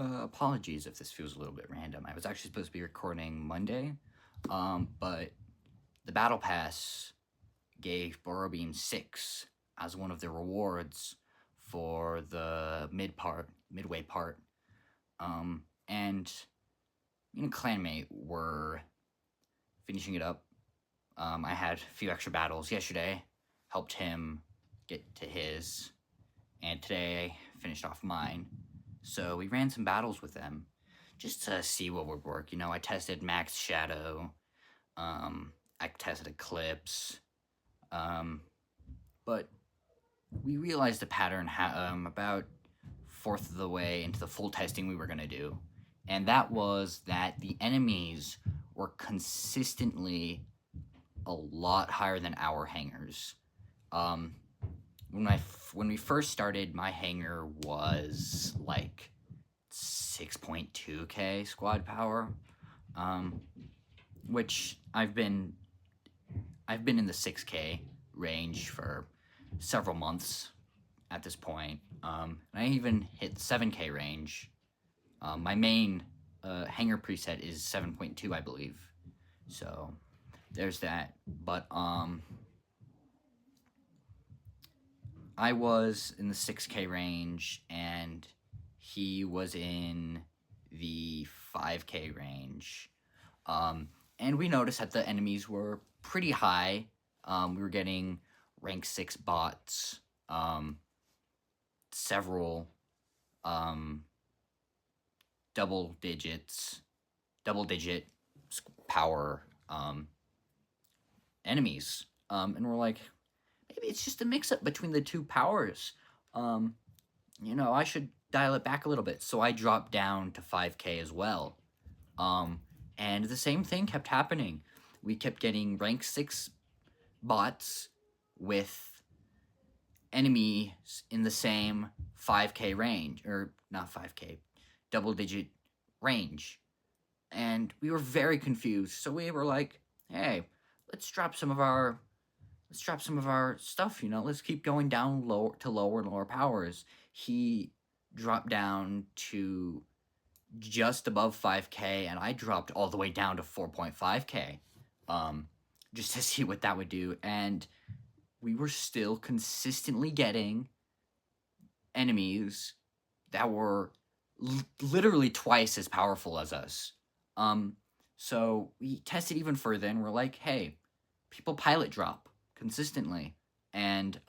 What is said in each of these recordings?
Apologies if this feels a little bit random. I was actually supposed to be recording Monday, but the Battle Pass gave Borrowbeam 6 as one of the rewards for the midway part. And me and Clanmate were finishing it up. I had a few extra battles yesterday, helped him get to his, and today I finished off mine. So we ran some battles with them just to see what would work. You know, I tested Max Shadow, I tested Eclipse, but we realized the pattern about fourth of the way into the full testing we were going to do. And that was that the enemies were consistently a lot higher than our hangers. When we first started, my hanger was like 6.2k squad power, which I've been in the 6k range for several months at this point. And I even hit 7k range. My main hanger preset is 7.2, I believe. So there's that. But I was in the 6k range, and he was in the 5k range. And we noticed that the enemies were pretty high. We were getting rank 6 bots, several double-digit power enemies. And we're like, maybe it's just a mix-up between the two powers. You know, I should dial it back a little bit. So I dropped down to 5k as well. And the same thing kept happening. We kept getting rank 6 bots with enemies in the same 5k range, or not 5k, double-digit range. And we were very confused. So we were like, hey, let's drop some of our stuff, you know, let's keep going down to lower and lower powers. He dropped down to just above 5k, and I dropped all the way down to 4.5k, just to see what that would do. And we were still consistently getting enemies that were literally twice as powerful as us. So we tested even further, and we're like, hey, people pilot drop consistently, and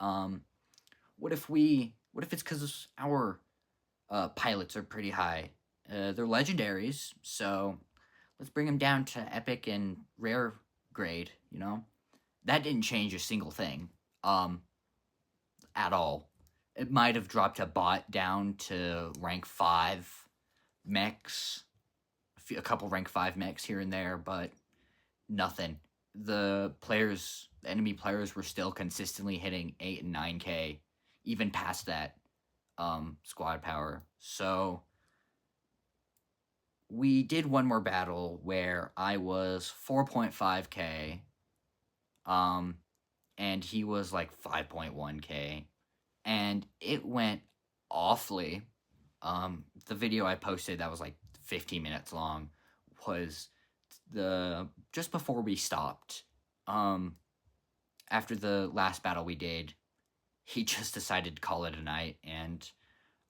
what if it's because our pilots are pretty high? They're legendaries, so let's bring them down to epic and rare grade. You know, that didn't change a single thing, at all. It might have dropped a bot down to rank 5 mechs, a couple rank 5 mechs here and there, but nothing. The enemy players were still consistently hitting 8 and 9k, even past that squad power. So we did one more battle where I was 4.5k, and he was like 5.1k, and it went awfully. The video I posted that was like 15 minutes long was just before we stopped. After the last battle we did, he just decided to call it a night, and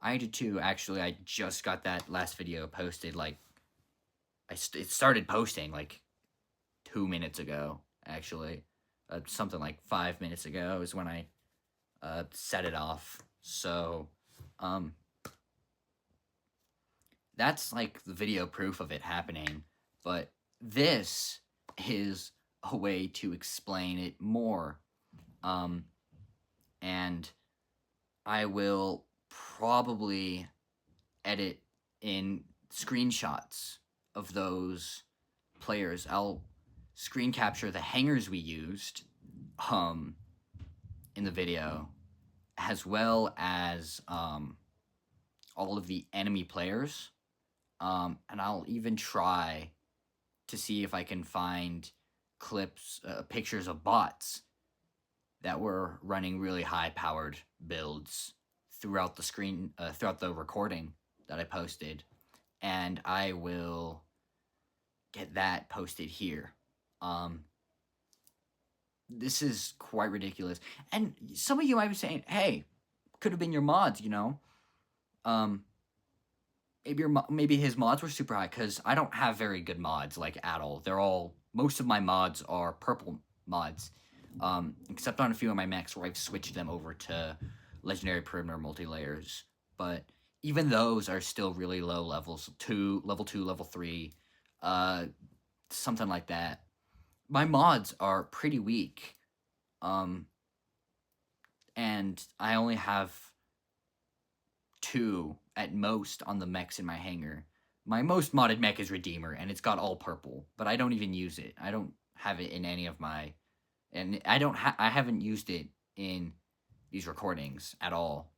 I did too. Actually, I just got that last video posted, like, it started posting like 2 minutes ago, actually. Something like 5 minutes ago is when I set it off. So, that's like the video proof of it happening. But this is a way to explain it more. And I will probably edit in screenshots of those players. I'll screen capture the hangers we used in the video, as well as all of the enemy players. And I'll even try to see if I can find clips, pictures of bots that were running really high-powered builds throughout the recording that I posted. and I will get that posted here. This is quite ridiculous. And some of you might be saying, hey, could have been your mods, you know? Maybe his mods were super high, because I don't have very good mods, like, at all. Most of my mods are purple mods, except on a few of my mechs where I've switched them over to Legendary Perimeter Multi-Layers. But even those are still really low levels, level 2, level 3, something like that. My mods are pretty weak, and I only have 2 at most on the mechs in my hangar. My most modded mech is Redeemer, and it's got all purple, but I don't even use it. I don't have it in any of my, and I haven't used it in these recordings at all.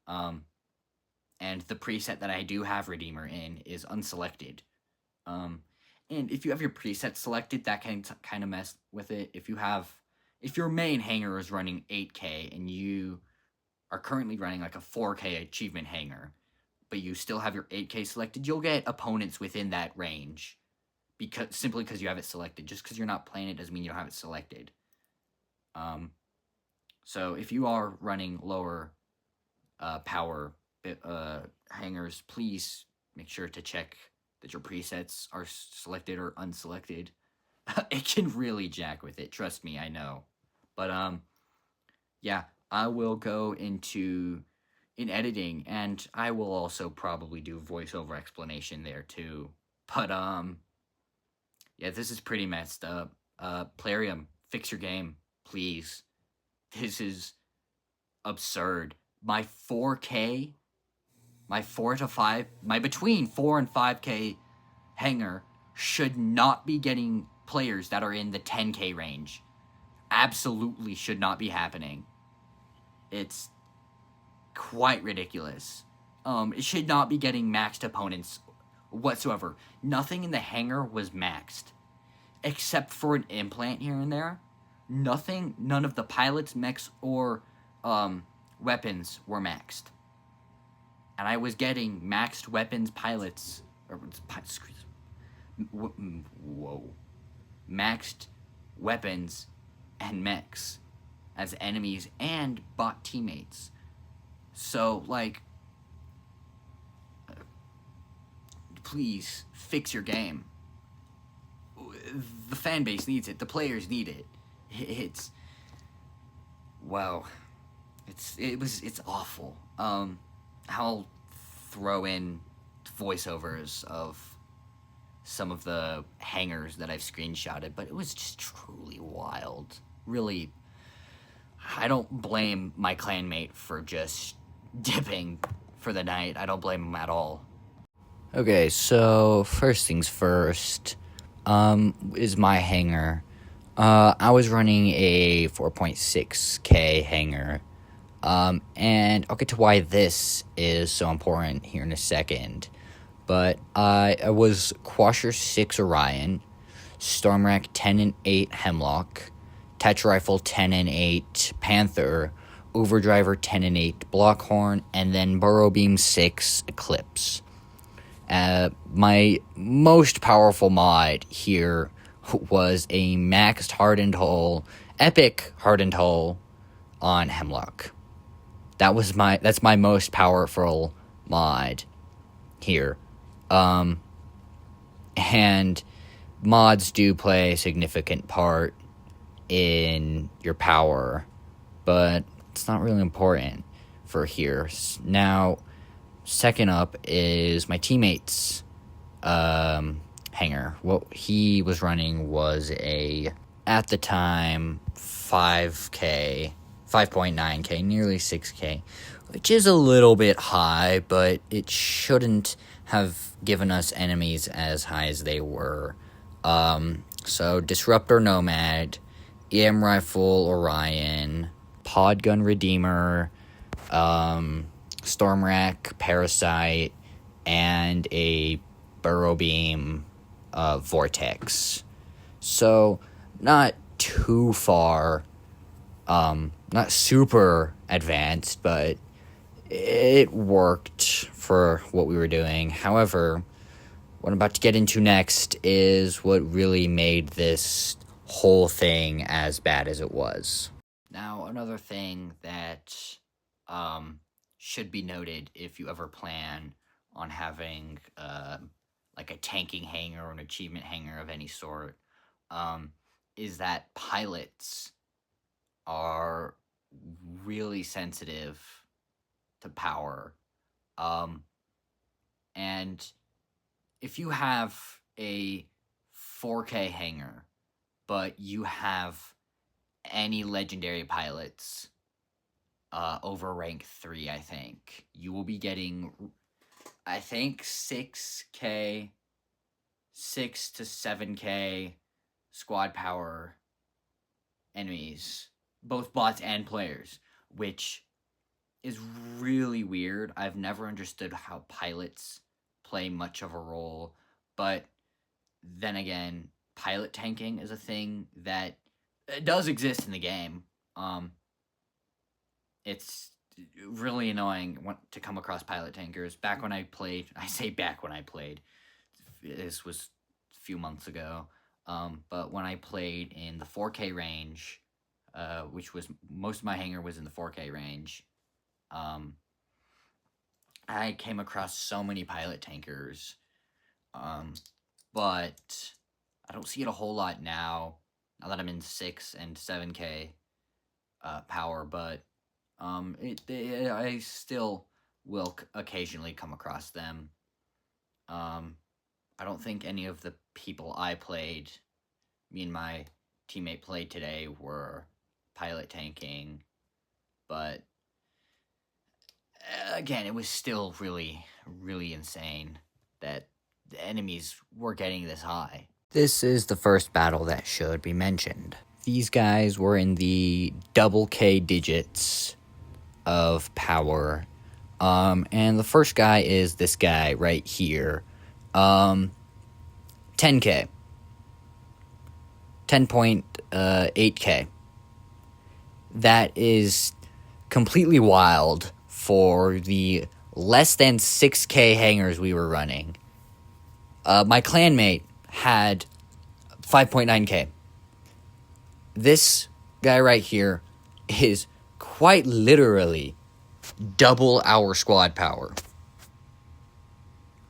And the preset that I do have Redeemer in is unselected. And if you have your preset selected, that can kind of mess with it. If your main hangar is running 8K and you are currently running like a 4K achievement hangar, but you still have your 8K selected, you'll get opponents within that range, simply because you have it selected. Just because you're not playing it doesn't mean you don't have it selected. So if you are running lower power hangars, please make sure to check that your presets are selected or unselected. It can really jack with it, trust me, I know. But yeah, I will go in editing, and I will also probably do voiceover explanation there too. But yeah, this is pretty messed up. Plarium, fix your game, please. This is absurd. My 4K, my between 4 and 5K hangar should not be getting players that are in the 10K range. Absolutely should not be happening. It's quite ridiculous. It should not be getting maxed opponents whatsoever. Nothing in the hangar was maxed, except for an implant here and there. None of the pilots, mechs, or weapons were maxed. And I was getting maxed weapons, pilots, maxed weapons and mechs as enemies and bot teammates. So, like, please fix your game. The fan base needs it. The players need it. It's awful. I'll throw in voiceovers of some of the hangars that I've screenshotted, but it was just truly wild. Really, I don't blame my clanmate for just dipping for the night. I don't blame him at all. Okay, so first things first, is my hangar. I was running a 4.6K hangar, and I'll get to why this is so important here in a second. But I was Quasher 6 Orion, Stormrack 10 and 8 Hemlock, Tetra Rifle 10 and 8 Panther, Overdriver 10 and 8 Blockhorn, and then Burrow Beam 6 Eclipse. My most powerful mod here was a maxed hardened hull, epic hardened hull on Hemlock. That's my most powerful mod here. And mods do play a significant part in your power, but it's not really important for here. Now, second up is my teammate's hangar. What he was running was at the time, 5.9K, nearly 6K, which is a little bit high, but it shouldn't have given us enemies as high as they were. So Disruptor Nomad, EM Rifle Orion, Podgun Redeemer, Stormrack Parasite, and a Burrow Beam Vortex. So not too far, not super advanced, but it worked for what we were doing. However, what I'm about to get into next is what really made this whole thing as bad as it was. Now, another thing that should be noted if you ever plan on having like a tanking hanger or an achievement hanger of any sort, is that pilots are really sensitive to power. And if you have a 4K hanger, but you have any legendary pilots over rank 3, I think, you will be getting, I think, 6K, 6 to 7K squad power enemies, both bots and players, which is really weird. I've never understood how pilots play much of a role, but then again, pilot tanking is a thing that does exist in the game. It's really annoying to come across pilot tankers. Back when I played, I say back when I played, this was a few months ago, but when I played in the 4K range, which was, most of my hanger was in the 4K range, I came across so many pilot tankers, but I don't see it a whole lot now that I'm in 6 and 7K power, but I still will occasionally come across them. I don't think any of the people me and my teammate played today, were pilot tanking, but again, it was still really, really insane that the enemies were getting this high. This is the first battle that should be mentioned. These guys were in the double K digits of power. And the first guy is this guy right here. 10K. 10.8K. That is completely wild for the less than 6K hangers we were running. My clanmate had 5.9K. This guy right here is quite literally double our squad power.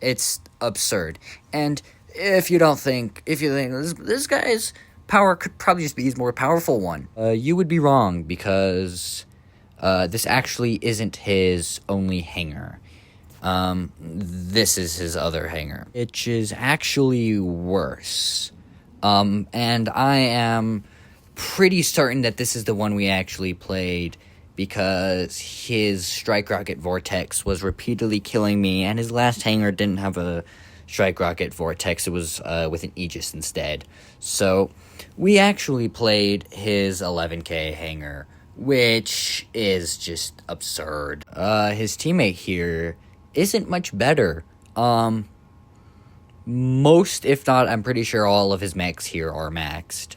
It's absurd. And if you think this guy's power could probably just be his more powerful one, you would be wrong, because this actually isn't his only hanger. This is his other hanger, which is actually worse. And I am pretty certain that this is the one we actually played, because his strike rocket vortex was repeatedly killing me, and his last hanger didn't have a strike rocket vortex. It was with an Aegis instead. So we actually played his 11K hanger, which is just absurd. His teammate here isn't much better. Most, if not, I'm pretty sure all of his mechs here are maxed.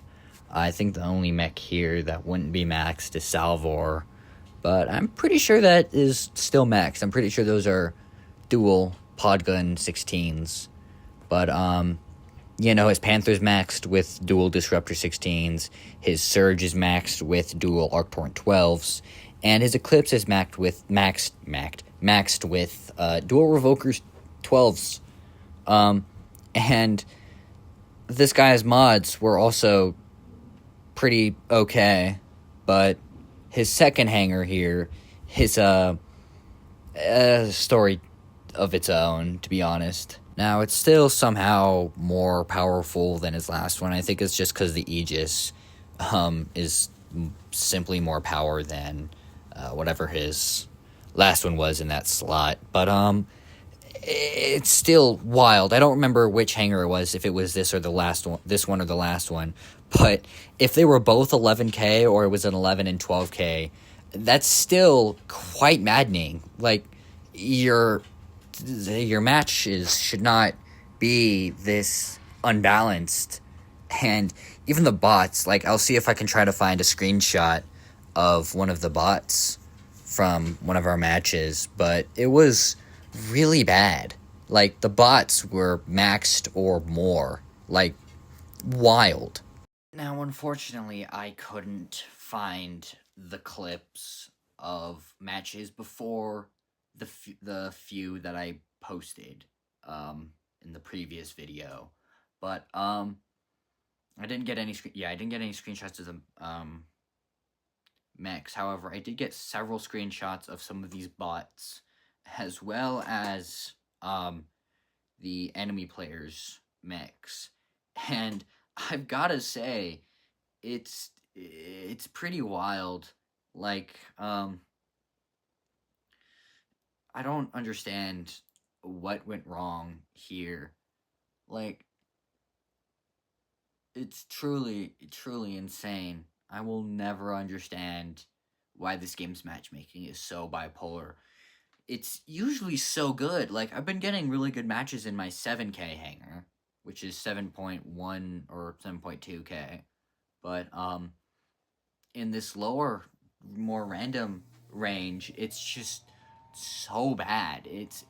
I think the only mech here that wouldn't be maxed is Salvor, but I'm pretty sure that is still maxed. I'm pretty sure those are dual Podgun 16s. But, his Panther's maxed with dual Disruptor 16s, his Surge is maxed with dual Arctorrent 12s, and his Eclipse is maxed with dual Revoker 12s. And this guy's mods were also pretty okay, but his second hanger here, his story of its own, to be honest. Now, it's still somehow more powerful than his last one. I think it's just because the Aegis is simply more power than whatever his last one was in that slot. But it's still wild. I don't remember which hanger it was, if it was this or the last one, this one or the last one. But if they were both 11K or it was an 11 and 12K, that's still quite maddening. Like, your matches should not be this unbalanced. And even the bots, like, I'll see if I can try to find a screenshot of one of the bots from one of our matches, but it was really bad. Like, the bots were maxed or more. Like, wild. Now, unfortunately, I couldn't find the clips of matches before the few that I posted in the previous video. But I didn't get any screenshots of the mechs. However, I did get several screenshots of some of these bots, as well as the enemy players' mechs. And I've gotta say, it's pretty wild. Like, I don't understand what went wrong here. Like, it's truly insane. I will never understand why this game's matchmaking is so bipolar. It's usually so good. Like, I've been getting really good matches in my 7K hanger, which is 7.1 or 7.2K. But in this lower, more random range, it's just so bad. It's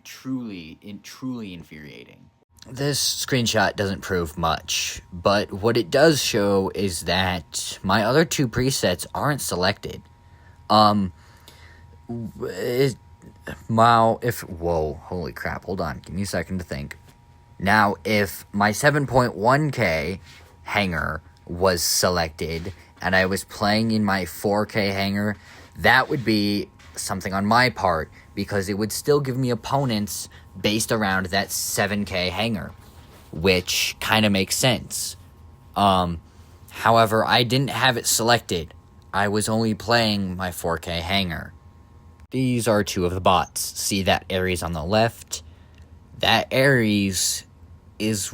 truly infuriating. This screenshot doesn't prove much, but what it does show is that my other two presets aren't selected. Holy crap, hold on, give me a second to think. Now, if my 7.1K hanger was selected, and I was playing in my 4K hanger, that would be something on my part, because it would still give me opponents based around that 7K hanger, which kind of makes sense. However, I didn't have it selected. I was only playing my 4K hanger. These are two of the bots. See that Ares on the left? That Ares is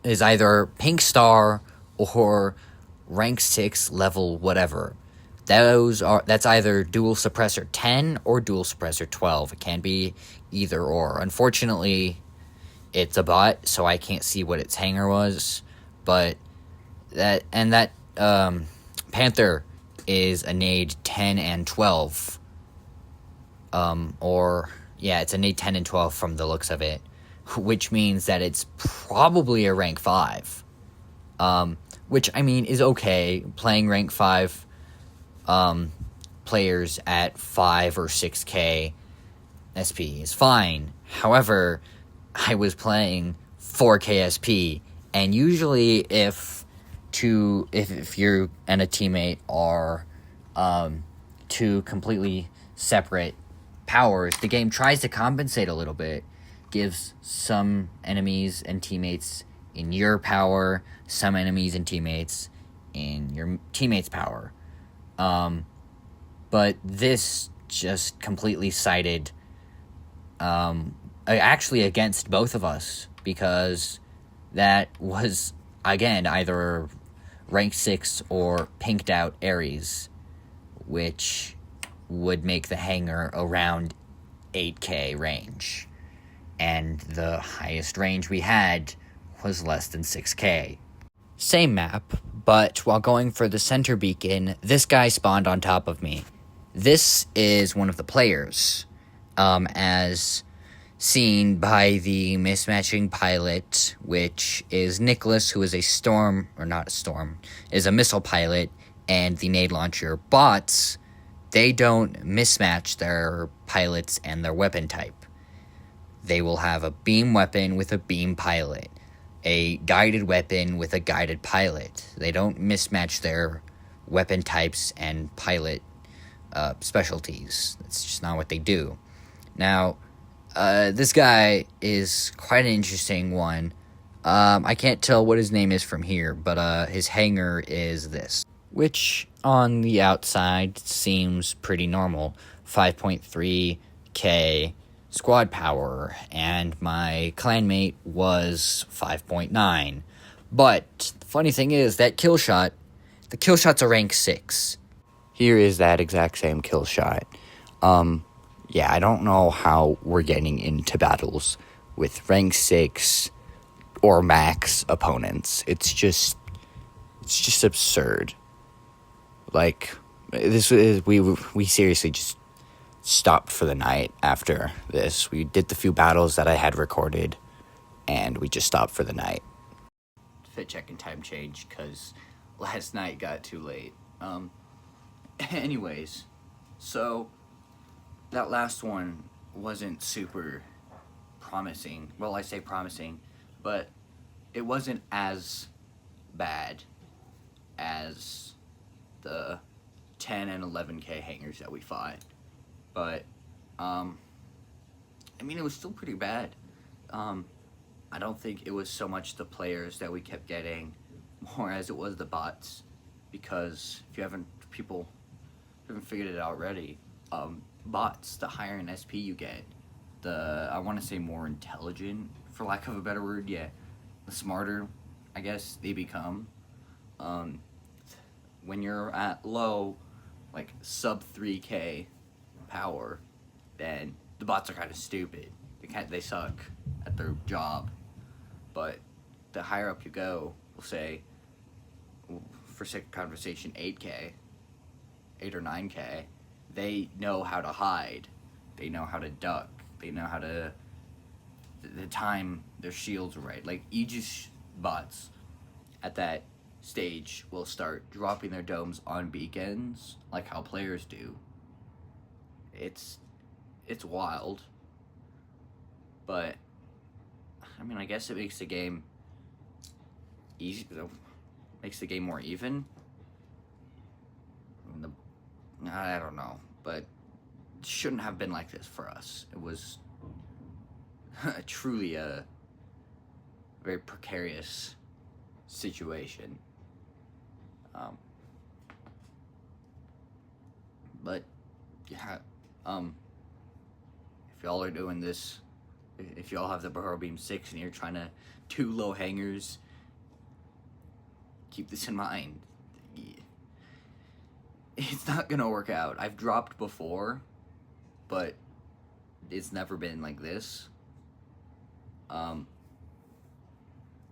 either pink star or rank 6 level whatever. That's either dual suppressor 10 or dual suppressor 12. It can be either or. Unfortunately, it's a bot, so I can't see what its hanger was. But that Panther is a nade 10 and 12. It's a nade 10 and 12 from the looks of it, which means that it's probably a rank 5. Which, I mean, is okay. Playing rank 5 players at 5 or 6K SP is fine. However, I was playing 4K SP, and usually if you and a teammate are two completely separate powers, the game tries to compensate a little bit, gives some enemies and teammates in your power, some enemies and teammates in your teammate's power. But this just completely sided actually against both of us, because that was, again, either rank 6 or pinked out Ares, which would make the hanger around 8K range. And the highest range we had was less than 6K. Same map, but while going for the center beacon, this guy spawned on top of me. This is one of the players, as seen by the mismatching pilot, which is Nicholas, who is is a missile pilot, and the nade launcher bots. They don't mismatch their pilots and their weapon type. They will have a beam weapon with a beam pilot, a guided weapon with a guided pilot. They don't mismatch their weapon types and pilot specialties. That's just not what they do. Now, this guy is quite an interesting one. I can't tell what his name is from here, but his hanger is this, which on the outside seems pretty normal. 5.3K squad power, and my clanmate was 5.9. But the funny thing is that the kill shot's a rank 6. Here is that exact same kill shot. I don't know how we're getting into battles with rank 6 or max opponents. It's just absurd. Like, this is we seriously just stopped for the night after this. We did the few battles that I had recorded, and we just stopped for the night. Fit check and time change, because last night got too late. Anyways, so that last one wasn't super promising. Well, I say promising, but it wasn't as bad as the 10 and 11k hangers that we fought. But, I mean, it was still pretty bad. I don't think it was so much the players that we kept getting, more as it was the bots. Because if you haven't figured it out already, bots, the higher an SP you get, I want to say more intelligent, for lack of a better word, yeah, the smarter, I guess, they become. When you're at low, like sub 3k power, then the bots are kind of stupid. They suck at their job. But the higher up you go, we'll say, for sake of conversation, 8k, 8 or 9k, they know how to hide. They know how to duck. They know how to the time their shields right. Like, Aegis bots at that stage will start dropping their domes on beacons, like how players do. It's wild. But, I mean, I guess it makes the game easy, makes the game more even. I don't know, but it shouldn't have been like this for us. It was truly a very precarious situation. But yeah, if y'all are doing this, if y'all have the Burrow Beam 6 and you're trying to do low hangers, keep this in mind. It's not gonna work out. I've dropped before, but it's never been like this.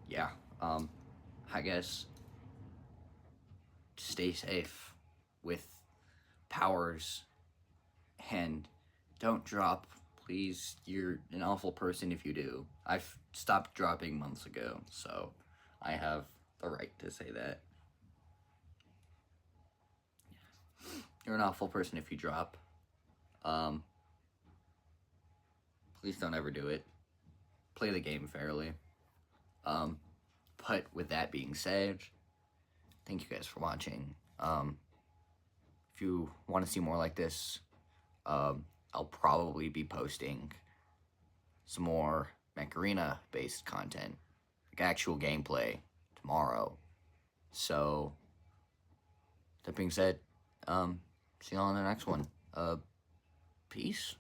Yeah, I guess stay safe with powers and don't drop, please. You're an awful person if you do. I've stopped dropping months ago, so I have the right to say that. You're an awful person if you drop. Please don't ever do it. Play the game fairly. But with that being said, thank you guys for watching. If you want to see more like this, I'll probably be posting some more Macarena based content, like actual gameplay, tomorrow. So, that being said, see you all in the next one. Peace.